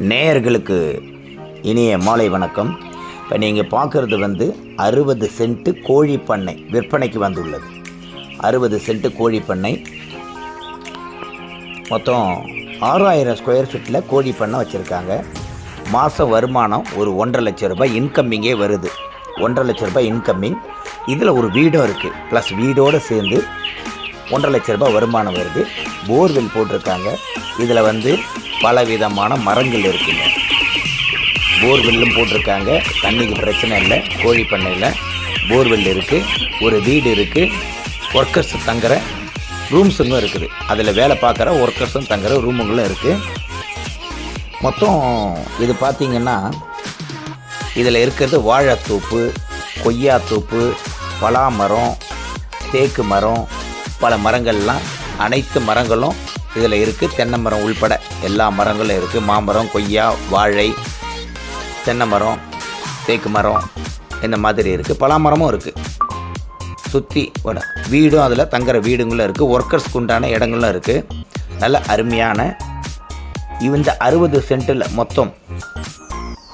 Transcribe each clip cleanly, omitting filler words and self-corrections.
நேயர்களுக்கு இனிய மாலை வணக்கம். இப்போ நீங்கள் பார்க்குறது 60 சென்ட்டு கோழி பண்ணை விற்பனைக்கு வந்துள்ளது. 60 சென்ட்டு கோழி பண்ணை மொத்தம் 6000 ஸ்கொயர் ஃபீட்டில் கோழி பண்ணை வச்சுருக்காங்க. மாத வருமானம் ஒரு 1,50,000 லட்சம் ரூபாய் இன்கம்மிங்கே வருது. 1,50,000 லட்சம் ரூபாய் இன்கம்மிங். இதில் ஒரு வீடும் இருக்குது, ப்ளஸ் வீடோடு சேர்ந்து 1,50,000 லட்சம் ரூபாய் வருமானம் வருது. போர்வெல் போட்டிருக்காங்க. இதில் பல விதமான மரங்கள் இருக்குங்க. போர்வெல்லும் போட்டிருக்காங்க. தண்ணிக்கு பிரச்சனை இல்லை. கோழி பண்ணையில் போர்வெல் இருக்குது, ஒரு வீடு இருக்குது, ஒர்க்கர்ஸ் தங்குற ரூம்ஸுங்களும் இருக்குது. அதில் வேலை பார்க்குற ஒர்க்கர்ஸும் தங்குற ரூமுங்களும் இருக்குது. மொத்தம் இது பார்த்திங்கன்னா இதில் இருக்கிறது வாழைத்தோப்பு, கொய்யாத்தோப்பு, பலாமரம், தேக்கு மரம், பல மரங்கள்லாம், அனைத்து மரங்களும் இதில் இருக்குது. தென்னை மரம் உள்பட எல்லா மரங்களும் இருக்குது. மாமரம், கொய்யா, வாழை, தென்னை மரம், தேக்கு மரம் இந்த மாதிரி இருக்குது. பலாமரமும் இருக்குது. சுற்றி வீடும் அதில் தங்குற வீடுங்களும் இருக்குது. ஒர்க்கர்ஸ்க்கு உண்டான இடங்களும் இருக்குது. நல்ல அருமையான இந்த 60 சென்ட்டில் மொத்தம்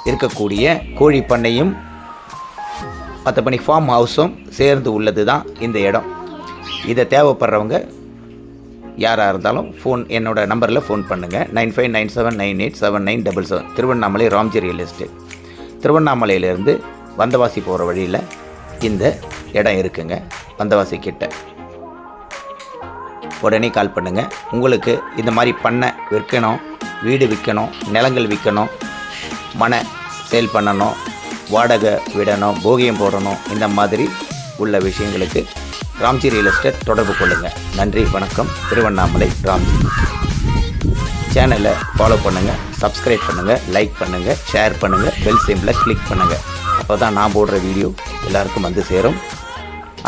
இருக்கக்கூடிய கோழி பண்ணையும் மற்றபடி ஃபார்ம் ஹவுஸும் சேர்ந்து உள்ளது தான் இந்த இடம். இதை தேவைப்படுறவங்க யாராக இருந்தாலும் என்னோடய நம்பரில் ஃபோன் பண்ணுங்கள். 9597987977. Tiruvannamalai Ramji real estate. திருவண்ணாமலையிலேருந்து வந்தவாசி போகிற வழியில் இந்த இடம் இருக்குங்க. வந்தவாசி கிட்ட உடனே கால் பண்ணுங்கள். உங்களுக்கு இந்த மாதிரி பண்ணை விற்கணும், வீடு விற்கணும், நிலங்கள் விற்கணும், மனை சேல் பண்ணணும், வாடகை விடணும், போகியம் போடணும், இந்த மாதிரி உள்ள விஷயங்களுக்கு ராம்ஜி ரியல் எஸ்டேட் தொடர்பு கொள்ளுங்கள். நன்றி, வணக்கம். திருவண்ணாமலை ராம்ஜி. சேனலை ஃபாலோ பண்ணுங்கள், சப்ஸ்கிரைப் பண்ணுங்கள், லைக் பண்ணுங்கள், ஷேர் பண்ணுங்கள், பெல் சிம்பிளை கிளிக் பண்ணுங்கள். அப்போ தான் நான் போடுற வீடியோ எல்லாருக்கும் வந்து சேரும்.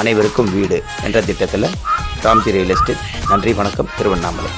அனைவருக்கும் வீடு என்ற திட்டத்தில் ராம்ஜி ரியல் எஸ்டேட். நன்றி, வணக்கம். திருவண்ணாமலை.